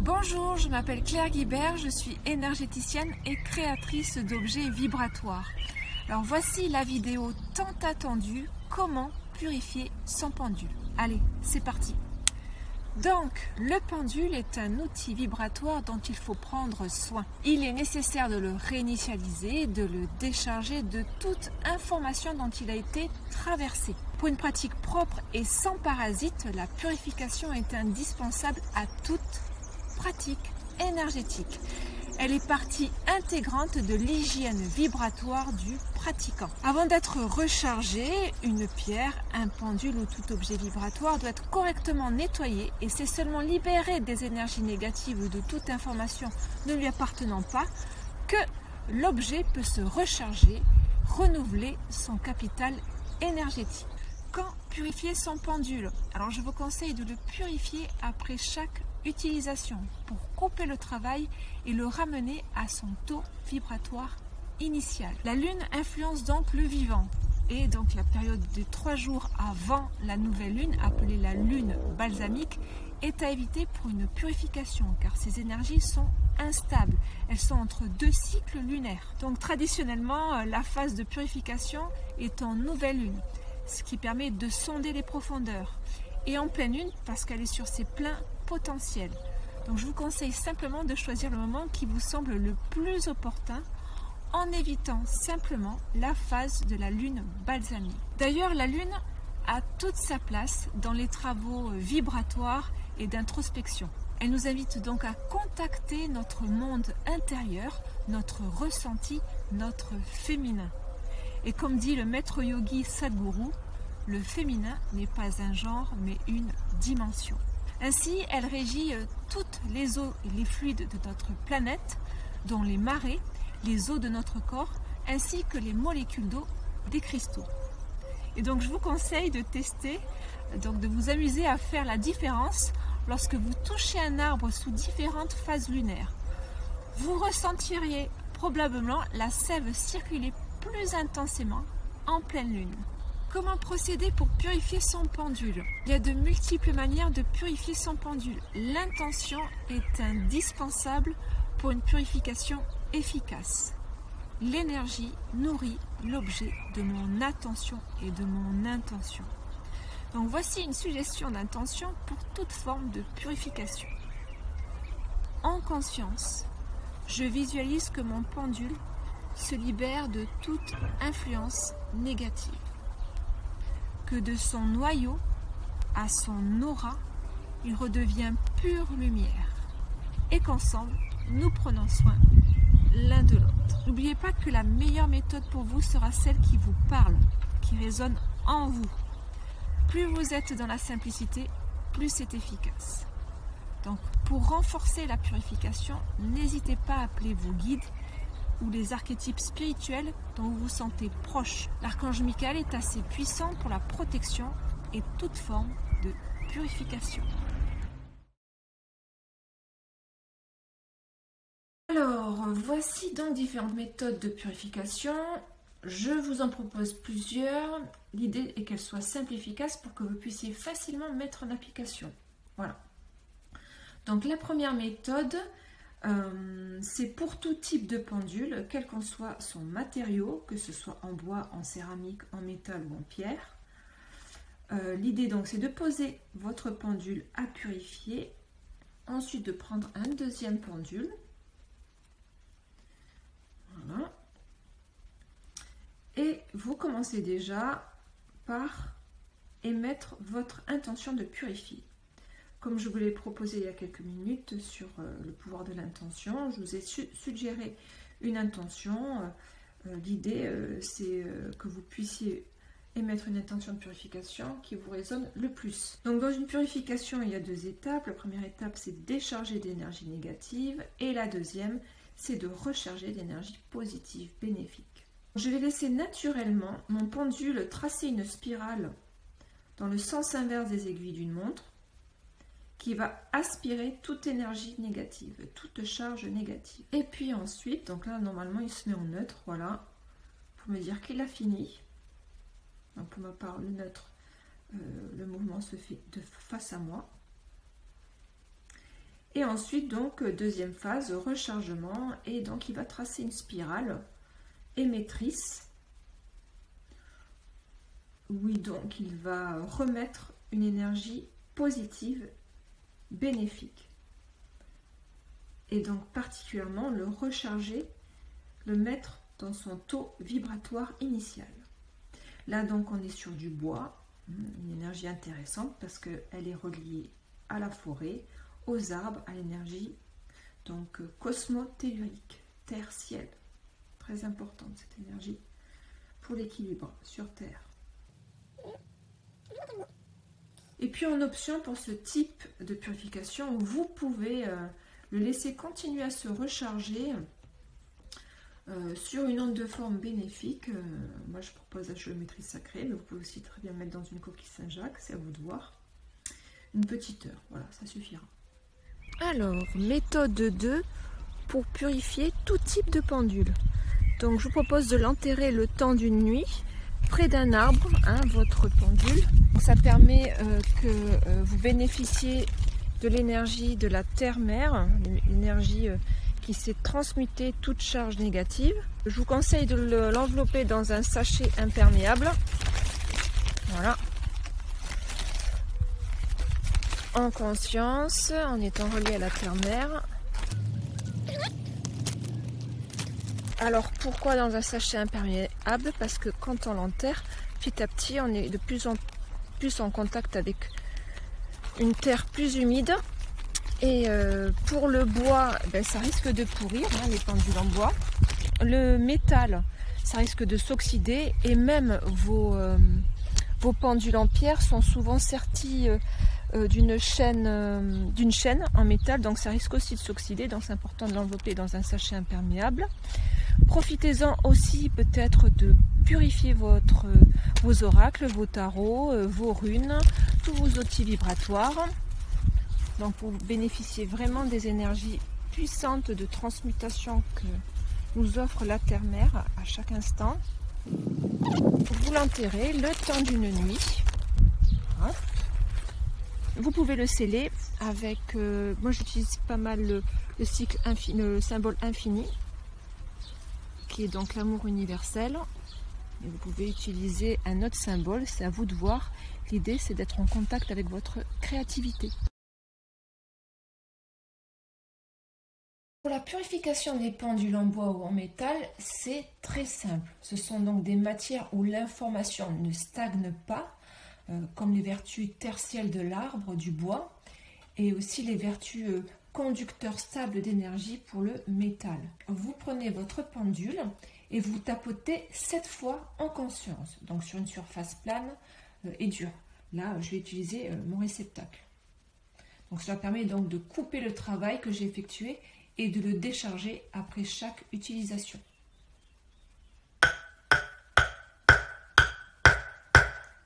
Bonjour, je m'appelle Claire Guibert, je suis énergéticienne et créatrice d'objets vibratoires. Alors voici la vidéo tant attendue, comment purifier son pendule. Allez, c'est parti. Donc, le pendule est un outil vibratoire dont il faut prendre soin. Il est nécessaire de le réinitialiser, de le décharger de toute information dont il a été traversé. Pour une pratique propre et sans parasites, la purification est indispensable à toute pratique énergétique. Elle est partie intégrante de l'hygiène vibratoire du pratiquant. Avant d'être rechargé, une pierre, un pendule ou tout objet vibratoire doit être correctement nettoyé et c'est seulement libéré des énergies négatives ou de toute information ne lui appartenant pas que l'objet peut se recharger, renouveler son capital énergétique. Quand purifier son pendule? Alors je vous conseille de le purifier après chaque utilisation pour couper le travail et le ramener à son taux vibratoire initial. La lune influence donc le vivant et donc la période de 3 jours avant la nouvelle lune, appelée la lune balsamique, est à éviter pour une purification car ces énergies sont instables. Elles sont entre 2 cycles lunaires. Donc traditionnellement, la phase de purification est en nouvelle lune, ce qui permet de sonder les profondeurs, et en pleine lune parce qu'elle est sur ses pleins potentiels. Donc je vous conseille simplement de choisir le moment qui vous semble le plus opportun en évitant simplement la phase de la lune balsamique. D'ailleurs, la lune a toute sa place dans les travaux vibratoires et d'introspection. Elle nous invite donc à contacter notre monde intérieur, notre ressenti, notre féminin. Et comme dit le maître yogi Sadhguru, le féminin n'est pas un genre mais une dimension. Ainsi, elle régit toutes les eaux et les fluides de notre planète, dont les marées, les eaux de notre corps, ainsi que les molécules d'eau des cristaux. Et donc je vous conseille de tester, donc de vous amuser à faire la différence lorsque vous touchez un arbre sous différentes phases lunaires. Vous ressentiriez probablement la sève circuler plus intensément en pleine lune. Comment procéder pour purifier son pendule? Il y a de multiples manières de purifier son pendule. L'intention est indispensable pour une purification efficace. L'énergie nourrit l'objet de mon attention et de mon intention. Donc voici une suggestion d'intention pour toute forme de purification. En conscience, je visualise que mon pendule se libère de toute influence négative, que de son noyau à son aura, il redevient pure lumière et qu'ensemble, nous prenons soin l'un de l'autre. N'oubliez pas que la meilleure méthode pour vous sera celle qui vous parle, qui résonne en vous. Plus vous êtes dans la simplicité, plus c'est efficace. Donc, pour renforcer la purification, n'hésitez pas à appeler vos guides ou les archétypes spirituels dont vous vous sentez proche. L'archange Michael est assez puissant pour la protection et toute forme de purification. Alors, voici donc différentes méthodes de purification. Je vous en propose plusieurs. L'idée est qu'elles soient simples et efficaces pour que vous puissiez facilement mettre en application. Voilà. Donc la première méthode, c'est pour tout type de pendule, quel qu'en soit son matériau, que ce soit en bois, en céramique, en métal ou en pierre. L'idée donc c'est de poser votre pendule à purifier, ensuite de prendre un deuxième pendule. Voilà. Et vous commencez déjà par émettre votre intention de purifier. Comme je vous l'ai proposé il y a quelques minutes sur le pouvoir de l'intention, je vous ai suggéré une intention. L'idée, c'est que vous puissiez émettre une intention de purification qui vous résonne le plus. Donc dans une purification, il y a 2 étapes. La première étape, c'est décharger d'énergie négative et la deuxième, c'est de recharger d'énergie positive, bénéfique. Je vais laisser naturellement mon pendule tracer une spirale dans le sens inverse des aiguilles d'une montre, qui va aspirer toute énergie négative, toute charge négative. Et puis ensuite, donc là normalement il se met en neutre, voilà, pour me dire qu'il a fini. Donc pour ma part, le neutre, le mouvement se fait de face à moi. Et ensuite, donc, deuxième phase, rechargement. Et donc, il va tracer une spirale émettrice. Oui, donc, il va remettre une énergie positive, bénéfique. Et donc, particulièrement, le recharger, le mettre dans son taux vibratoire initial. Là, donc, on est sur du bois, une énergie intéressante parce qu'elle est reliée à la forêt, aux arbres, à l'énergie donc cosmotellurique, terre-ciel. Très importante cette énergie pour l'équilibre sur Terre. Et puis en option pour ce type de purification, vous pouvez le laisser continuer à se recharger sur une onde de forme bénéfique. Moi je propose la géométrie sacrée, mais vous pouvez aussi très bien mettre dans une coquille Saint-Jacques, c'est à vous de voir. Une petite heure, voilà, ça suffira. Alors, méthode 2 pour purifier tout type de pendule. Donc je vous propose de l'enterrer le temps d'une nuit près d'un arbre, votre pendule. Donc, ça permet que vous bénéficiez de l'énergie de la terre-mère, l'énergie qui s'est transmutée toute charge négative. Je vous conseille de l'envelopper dans un sachet imperméable. Voilà. En conscience, en étant relié à la terre-mère. Alors pourquoi dans un sachet imperméable? Parce que quand on l'enterre, petit à petit, on est de plus en plus en contact avec une terre plus humide. Et pour le bois, ça risque de pourrir, les pendules en bois. Le métal, ça risque de s'oxyder. Et même vos pendules en pierre sont souvent serties d'une chaîne en métal, donc ça risque aussi de s'oxyder, donc c'est important de l'envelopper dans un sachet imperméable. Profitez-en aussi peut-être de purifier vos oracles, vos tarots, vos runes, tous vos outils vibratoires. Donc pour bénéficier vraiment des énergies puissantes de transmutation que nous offre la terre-mère à chaque instant. Vous l'enterrez le temps d'une nuit. Hop. Vous pouvez le sceller avec, moi j'utilise pas mal le cycle infini, le symbole infini, qui est donc l'amour universel. Et vous pouvez utiliser un autre symbole, c'est à vous de voir. L'idée c'est d'être en contact avec votre créativité. Pour la purification des pendules en bois ou en métal, c'est très simple. Ce sont donc des matières où l'information ne stagne pas, comme les vertus tertielles de l'arbre, du bois, et aussi les vertus conducteurs stables d'énergie pour le métal. Vous prenez votre pendule et vous tapotez 7 fois en conscience, donc sur une surface plane et dure. Là, je vais utiliser mon réceptacle. Donc cela permet donc de couper le travail que j'ai effectué et de le décharger après chaque utilisation.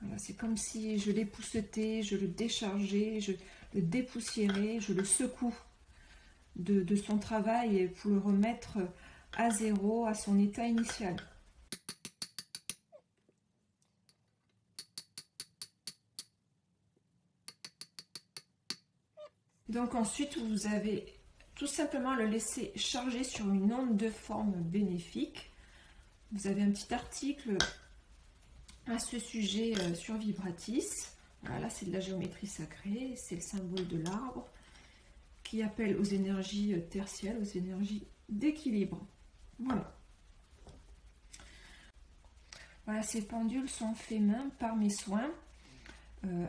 Voilà, c'est comme si je l'époussetais, je le déchargeais, je le dépoussiérais, je le secoue de son travail pour le remettre à zéro, à son état initial. Donc ensuite, vous avez tout simplement le laisser charger sur une onde de forme bénéfique. Vous avez un petit article à ce sujet sur Vibratis. Voilà, c'est de la géométrie sacrée, c'est le symbole de l'arbre qui appelle aux énergies tertielles, aux énergies d'équilibre. Voilà. Voilà, ces pendules sont faits main par mes soins,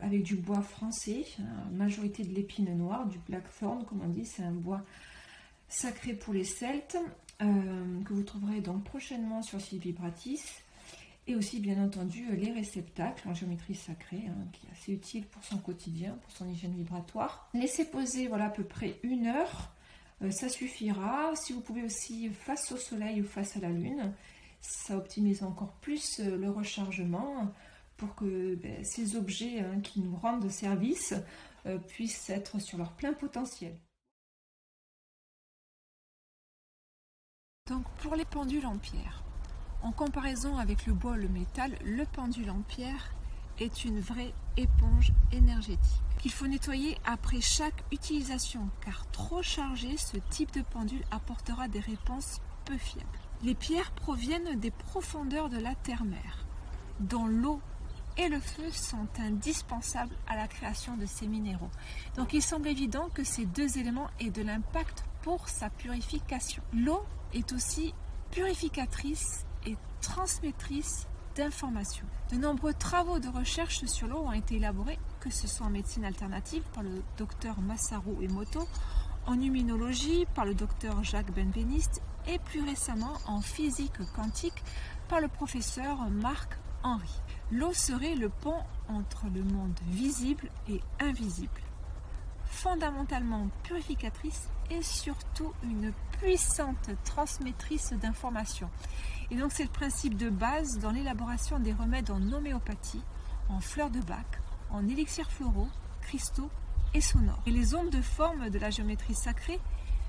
avec du bois français, majorité de l'épine noire, du blackthorn, comme on dit, c'est un bois sacré pour les Celtes, que vous trouverez donc prochainement sur site Vibratis. Et aussi, bien entendu, les réceptacles en géométrie sacrée, qui est assez utile pour son quotidien, pour son hygiène vibratoire. Laissez poser voilà, à peu près 1 heure, ça suffira. Si vous pouvez aussi face au soleil ou face à la lune, ça optimise encore plus le rechargement pour que ces objets qui nous rendent service puissent être sur leur plein potentiel. Donc pour les pendules en pierre, en comparaison avec le bois ou le métal, le pendule en pierre est une vraie éponge énergétique qu'il faut nettoyer après chaque utilisation, car trop chargé, ce type de pendule apportera des réponses peu fiables. Les pierres proviennent des profondeurs de la terre-mère, dont l'eau et le feu sont indispensables à la création de ces minéraux. Donc il semble évident que ces deux éléments aient de l'impact pour sa purification. L'eau est aussi purificatrice et transmettrice d'informations. De nombreux travaux de recherche sur l'eau ont été élaborés, que ce soit en médecine alternative par le docteur Masaru Emoto, en immunologie par le docteur Jacques Benveniste et plus récemment en physique quantique par le professeur Marc Henry. L'eau serait le pont entre le monde visible et invisible, fondamentalement purificatrice et surtout une puissante transmettrice d'informations. Et donc c'est le principe de base dans l'élaboration des remèdes en homéopathie, en fleurs de bac, en élixirs floraux, cristaux et sonores. Et les ondes de forme de la géométrie sacrée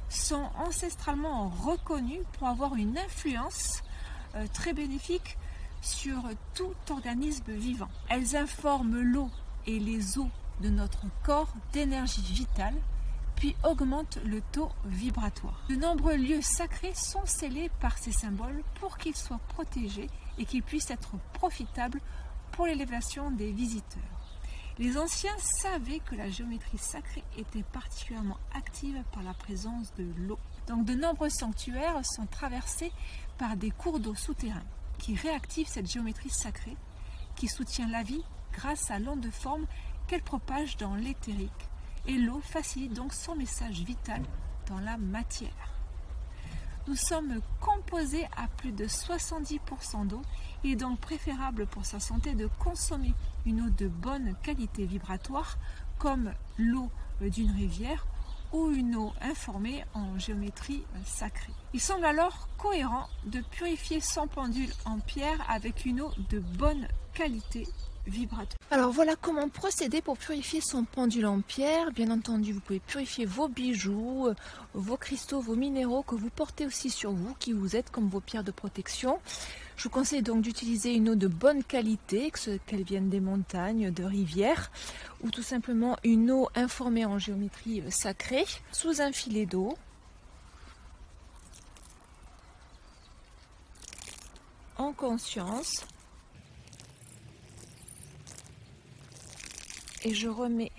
sont ancestralement reconnues pour avoir une influence très bénéfique sur tout organisme vivant. Elles informent l'eau et les os de notre corps d'énergie vitale, puis augmentent le taux vibratoire. De nombreux lieux sacrés sont scellés par ces symboles pour qu'ils soient protégés et qu'ils puissent être profitables pour l'élévation des visiteurs. Les anciens savaient que la géométrie sacrée était particulièrement active par la présence de l'eau. Donc de nombreux sanctuaires sont traversés par des cours d'eau souterrains qui réactivent cette géométrie sacrée, qui soutient la vie grâce à l'onde de forme qu'elle propage dans l'éthérique. Et l'eau facilite donc son message vital dans la matière. Nous sommes composés à plus de 70% d'eau. Il est donc préférable pour sa santé de consommer une eau de bonne qualité vibratoire, comme l'eau d'une rivière ou une eau informée en géométrie sacrée. Il semble alors cohérent de purifier son pendule en pierre avec une eau de bonne qualité vibratoire. Alors voilà comment procéder pour purifier son pendule en pierre. Bien entendu, vous pouvez purifier vos bijoux, vos cristaux, vos minéraux que vous portez aussi sur vous, qui vous aident comme vos pierres de protection. Je vous conseille donc d'utiliser une eau de bonne qualité, qu'elle vienne des montagnes, de rivières, ou tout simplement une eau informée en géométrie sacrée, sous un filet d'eau. En conscience. Et je remets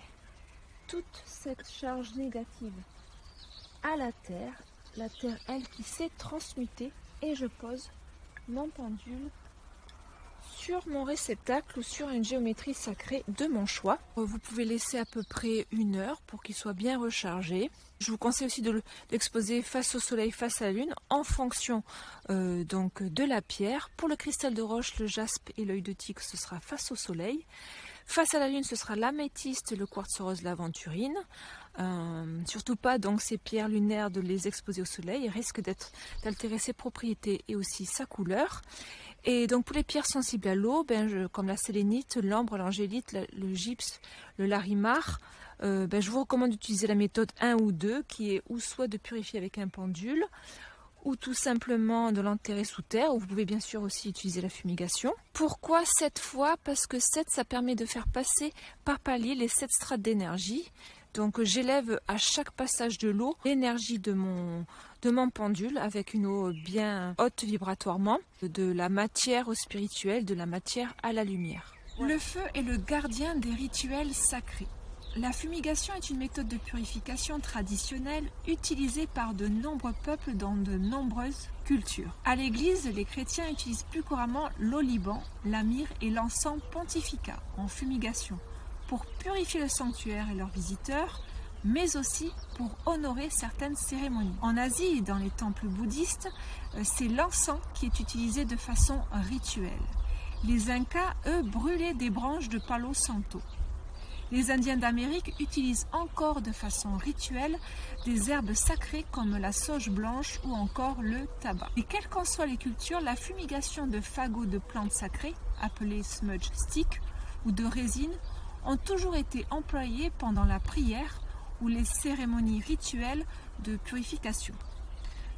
toute cette charge négative à la terre elle qui s'est transmutée, et je pose mon pendule sur mon réceptacle ou sur une géométrie sacrée de mon choix. Vous pouvez laisser à peu près 1 heure pour qu'il soit bien rechargé. Je vous conseille aussi de l'exposer face au soleil, face à la lune, en fonction donc de la pierre. Pour le cristal de roche, le jaspe et l'œil de tigre, ce sera face au soleil. Face à la lune, ce sera l'améthyste, le quartz rose, l'aventurine. Surtout pas donc ces pierres lunaires de les exposer au soleil, ils risquent d'altérer ses propriétés et aussi sa couleur. Et donc pour les pierres sensibles à l'eau, comme la sélénite, l'ambre, l'angélite, le gypse, le larimar, je vous recommande d'utiliser la méthode 1 ou 2, qui est ou soit de purifier avec un pendule, ou tout simplement de l'enterrer sous terre, ou vous pouvez bien sûr aussi utiliser la fumigation. Pourquoi 7 fois? Parce que 7, ça permet de faire passer par palier les 7 strates d'énergie. Donc j'élève à chaque passage de l'eau l'énergie de mon pendule avec une eau bien haute vibratoirement, de la matière au spirituel, de la matière à la lumière. Le feu est le gardien des rituels sacrés. La fumigation est une méthode de purification traditionnelle utilisée par de nombreux peuples dans de nombreuses cultures. À l'église, les chrétiens utilisent plus couramment l'oliban, la myrrhe et l'encens pontificat en fumigation pour purifier le sanctuaire et leurs visiteurs, mais aussi pour honorer certaines cérémonies. En Asie, dans les temples bouddhistes, c'est l'encens qui est utilisé de façon rituelle. Les Incas, eux, brûlaient des branches de Palo Santo. Les Indiens d'Amérique utilisent encore de façon rituelle des herbes sacrées comme la sauge blanche ou encore le tabac. Et quelles qu'en soient les cultures, la fumigation de fagots de plantes sacrées, appelées smudge stick, ou de résine, ont toujours été employées pendant la prière ou les cérémonies rituelles de purification.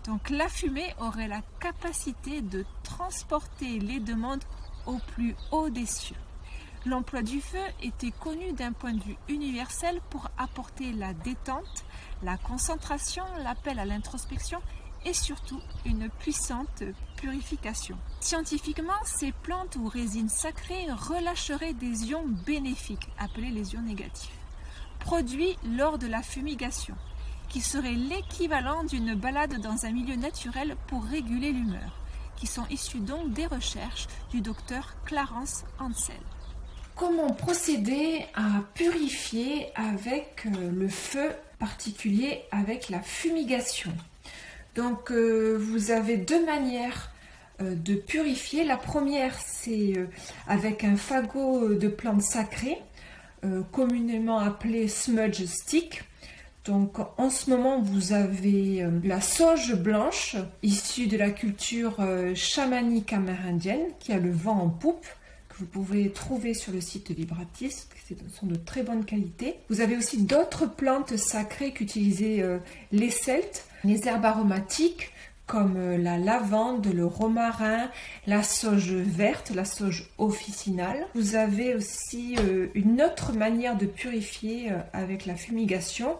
Donc la fumée aurait la capacité de transporter les demandes au plus haut des cieux. L'emploi du feu était connu d'un point de vue universel pour apporter la détente, la concentration, l'appel à l'introspection et surtout une puissante purification. Scientifiquement, ces plantes ou résines sacrées relâcheraient des ions bénéfiques, appelés les ions négatifs, produits lors de la fumigation, qui serait l'équivalent d'une balade dans un milieu naturel pour réguler l'humeur, qui sont issus donc des recherches du docteur Clarence Ansel. Comment procéder à purifier avec le feu particulier, avec la fumigation? Donc vous avez deux manières de purifier. La première, c'est avec un fagot de plantes sacrées, communément appelé smudge stick. Donc en ce moment, vous avez la sauge blanche, issue de la culture chamanique amérindienne, qui a le vent en poupe, que vous pouvez trouver sur le site de Vibratis, qui sont de très bonne qualité. Vous avez aussi d'autres plantes sacrées qu'utilisaient les Celtes, les herbes aromatiques, comme la lavande, le romarin, la sauge verte, la sauge officinale. Vous avez aussi une autre manière de purifier avec la fumigation,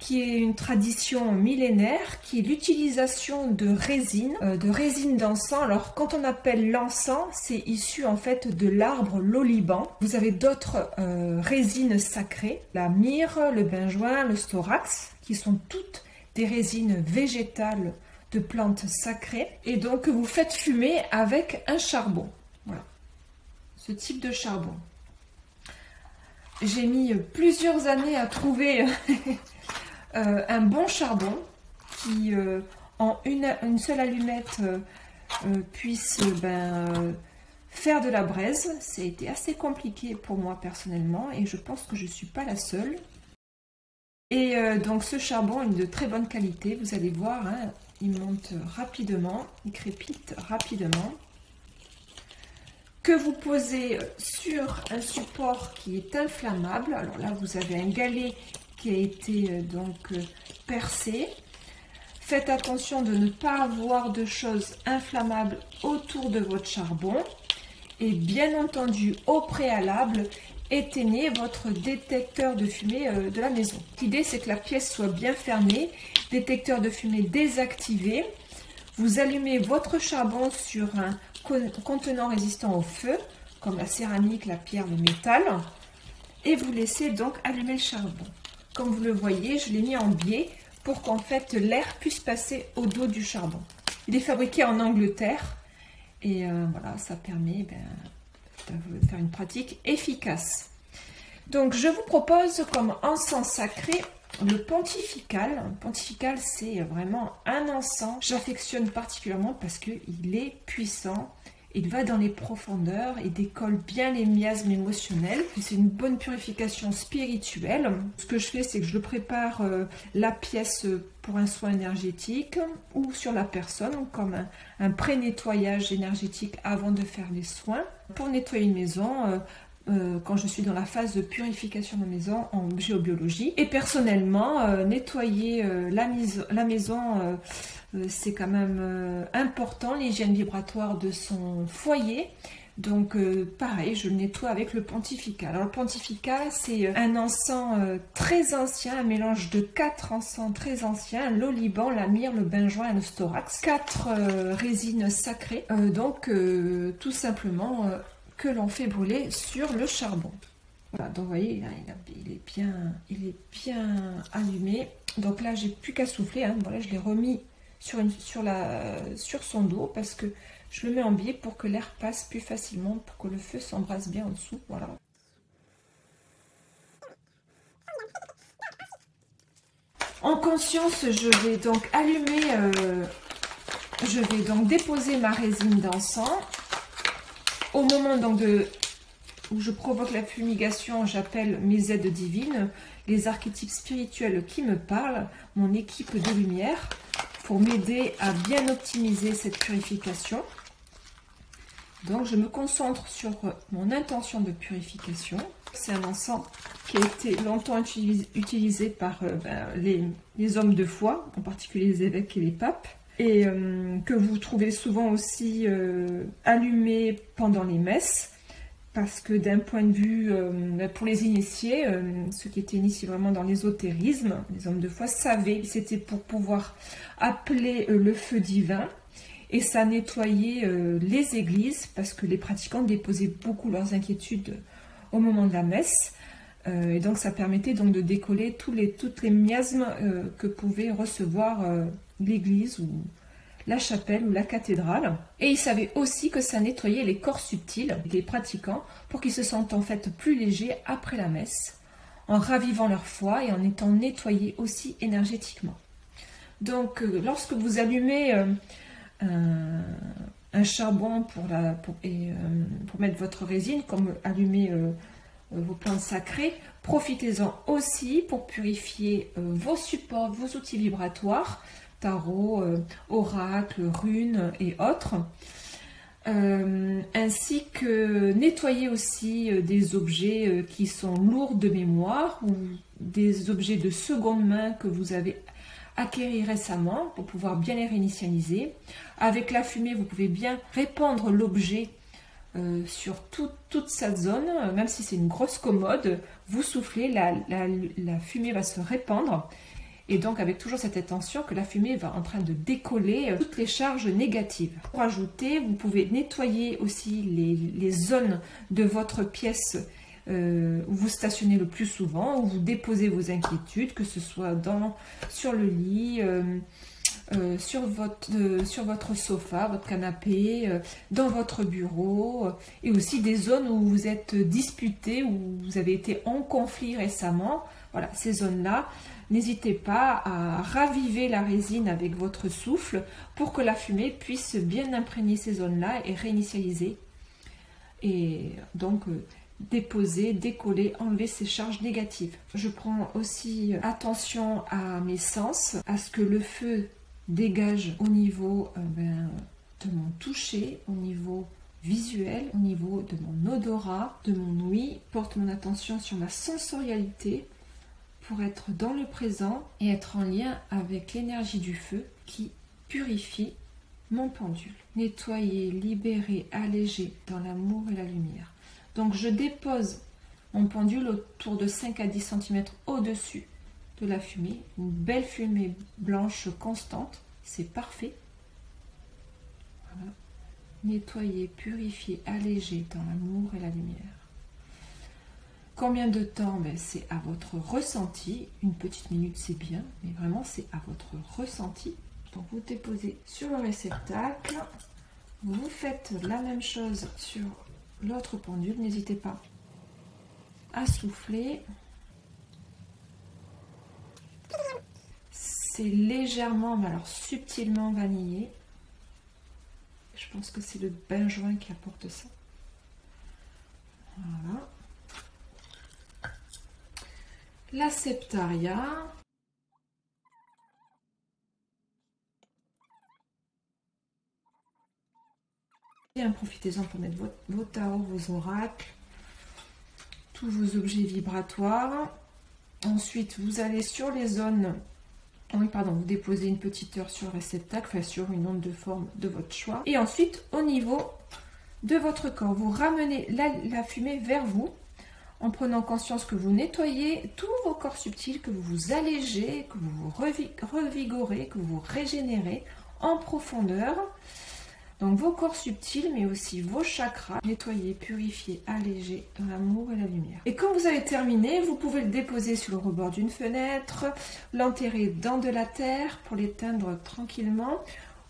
qui est une tradition millénaire, qui est l'utilisation de résine d'encens. Alors quand on appelle l'encens, c'est issu en fait de l'arbre l'oliban. Vous avez d'autres résines sacrées, la myrrhe, le benjoin, le storax, qui sont toutes des résines végétales de plantes sacrées, et donc vous faites fumer avec un charbon. Voilà, ce type de charbon. J'ai mis plusieurs années à trouver un bon charbon qui, en une seule allumette, puisse faire de la braise. Ça a été assez compliqué pour moi personnellement, et je pense que je ne suis pas la seule. Et donc ce charbon est de très bonne qualité, vous allez voir, hein, il monte rapidement, il crépite rapidement, que vous posez sur un support qui est inflammable. Alors là, vous avez un galet qui a été percé. Faites attention de ne pas avoir de choses inflammables autour de votre charbon. Et bien entendu, au préalable, éteignez votre détecteur de fumée de la maison. L'idée, c'est que la pièce soit bien fermée, détecteur de fumée désactivé. Vous allumez votre charbon sur un contenant résistant au feu, comme la céramique, la pierre, le métal, et vous laissez donc allumer le charbon. Comme vous le voyez, je l'ai mis en biais pour qu'en fait l'air puisse passer au dos du charbon. Il est fabriqué en Angleterre, et voilà, ça permet de faire une pratique efficace. Donc je vous propose comme encens sacré le pontifical. Le pontifical, c'est vraiment un encens. J'affectionne particulièrement parce qu'il est puissant. Il va dans les profondeurs et décolle bien les miasmes émotionnels. C'est une bonne purification spirituelle. Ce que je fais, c'est que je le prépare la pièce pour un soin énergétique ou sur la personne, comme un pré-nettoyage énergétique avant de faire les soins. Pour nettoyer une maison, quand je suis dans la phase de purification de maison en géobiologie. Et personnellement, nettoyer la maison, c'est quand même important, l'hygiène vibratoire de son foyer. Donc pareil, je le nettoie avec le pontifical. Alors le pontifical, c'est un encens très ancien, un mélange de 4 encens très anciens, l'oliban, la myrrhe, le benjoin et le storax. 4 résines sacrées, donc tout simplement que l'on fait brûler sur le charbon. Voilà, donc vous voyez, il est bien allumé. Donc là, j'ai plus qu'à souffler, hein. Voilà, je l'ai remis sur son dos parce que je le mets en biais pour que l'air passe plus facilement, pour que le feu s'embrase bien en dessous. Voilà. En conscience, je vais donc je vais donc déposer ma résine d'encens. Au moment donc où je provoque la fumigation, j'appelle mes aides divines, les archétypes spirituels qui me parlent, mon équipe de lumière, pour m'aider à bien optimiser cette purification. Donc je me concentre sur mon intention de purification. C'est un encens qui a été longtemps utilisé par les hommes de foi, en particulier les évêques et les papes, et que vous trouvez souvent aussi allumé pendant les messes. parce que d'un point de vue, pour les initiés, ceux qui étaient initiés vraiment dans l'ésotérisme, les hommes de foi savaient que c'était pour pouvoir appeler le feu divin, et ça nettoyait les églises, parce que les pratiquants déposaient beaucoup leurs inquiétudes au moment de la messe, et donc ça permettait donc de décoller toutes les miasmes que pouvait recevoir l'église ou la chapelle ou la cathédrale. Et ils savaient aussi que ça nettoyait les corps subtils des pratiquants pour qu'ils se sentent en fait plus légers après la messe, en ravivant leur foi et en étant nettoyés aussi énergétiquement. Donc lorsque vous allumez un charbon pour mettre votre résine, comme allumer vos plantes sacrées, profitez-en aussi pour purifier vos supports, vos outils vibratoires, tarot, oracle, runes et autres, ainsi que nettoyer aussi des objets qui sont lourds de mémoire ou des objets de seconde main que vous avez acquéris récemment pour pouvoir bien les réinitialiser. Avec la fumée, vous pouvez bien répandre l'objet sur toute cette zone, même si c'est une grosse commode, vous soufflez, la fumée va se répandre, et donc avec toujours cette intention que la fumée va en train de décoller toutes les charges négatives. Pour ajouter, vous pouvez nettoyer aussi les zones de votre pièce où vous stationnez le plus souvent, où vous déposez vos inquiétudes, que ce soit sur le lit, sur votre sofa, votre canapé, dans votre bureau, et aussi des zones où vous êtes disputé, où vous avez été en conflit récemment. Voilà, ces zones-là, n'hésitez pas à raviver la résine avec votre souffle pour que la fumée puisse bien imprégner ces zones-là et réinitialiser. Et donc déposer, décoller, enlever ces charges négatives. Je prends aussi attention à mes sens, à ce que le feu dégage au niveau de mon toucher, au niveau visuel, au niveau de mon odorat, de mon ouïe. Porte mon attention sur ma sensorialité pour être dans le présent et être en lien avec l'énergie du feu qui purifie mon pendule. Nettoyer, libérer, alléger dans l'amour et la lumière. Donc je dépose mon pendule autour de 5 à 10 cm au-dessus de la fumée, une belle fumée blanche constante, c'est parfait. Voilà. Nettoyer, purifier, alléger dans l'amour et la lumière. Combien de temps? C'est à votre ressenti, une petite minute c'est bien, mais vraiment c'est à votre ressenti. Donc vous déposez sur le réceptacle, vous faites la même chose sur l'autre pendule, n'hésitez pas à souffler. C'est légèrement, mais alors subtilement vanillé. Je pense que c'est le benjoin qui apporte ça. Voilà. La septaria. Bien, profitez-en pour mettre vos tarots, vos oracles, tous vos objets vibratoires. Ensuite, vous allez sur les zones. Oui, pardon, vous déposez une petite heure sur le réceptacle, enfin sur une onde de forme de votre choix. Et ensuite, au niveau de votre corps, vous ramenez la fumée vers vous, en prenant conscience que vous nettoyez tous vos corps subtils, que vous vous allégez, que vous vous revigorez, que vous vous régénérez en profondeur. Donc vos corps subtils, mais aussi vos chakras, nettoyer, purifier, alléger dans l'amour et la lumière. Et quand vous avez terminé, vous pouvez le déposer sur le rebord d'une fenêtre, l'enterrer dans de la terre pour l'éteindre tranquillement,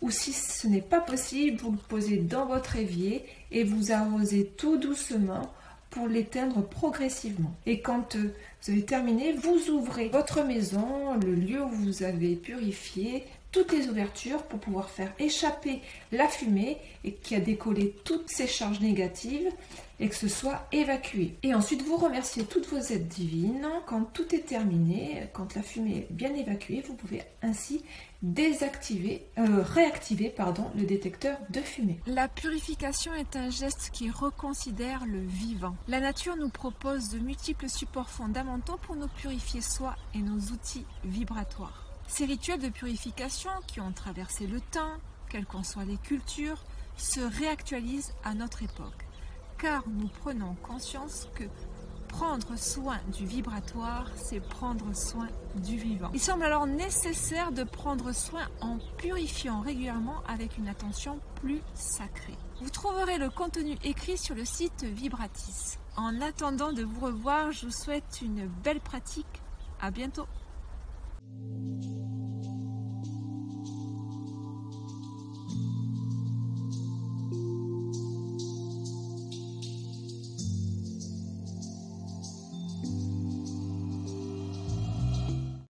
ou si ce n'est pas possible, vous le posez dans votre évier et vous arrosez tout doucement pour l'éteindre progressivement. Et quand vous avez terminé, vous ouvrez votre maison, le lieu où vous avez purifié, toutes les ouvertures pour pouvoir faire échapper la fumée et qui a décollé toutes ces charges négatives et que ce soit évacué. Et ensuite, vous remerciez toutes vos aides divines. Quand tout est terminé, quand la fumée est bien évacuée, vous pouvez ainsi réactiver le détecteur de fumée. La purification est un geste qui reconsidère le vivant. La nature nous propose de multiples supports fondamentaux pour nous purifier soi et nos outils vibratoires. Ces rituels de purification qui ont traversé le temps, quelles qu'en soient les cultures, se réactualisent à notre époque. car nous prenons conscience que prendre soin du vibratoire, c'est prendre soin du vivant. Il semble alors nécessaire de prendre soin en purifiant régulièrement avec une attention plus sacrée. Vous trouverez le contenu écrit sur le site Vibratis. En attendant de vous revoir, je vous souhaite une belle pratique. À bientôt.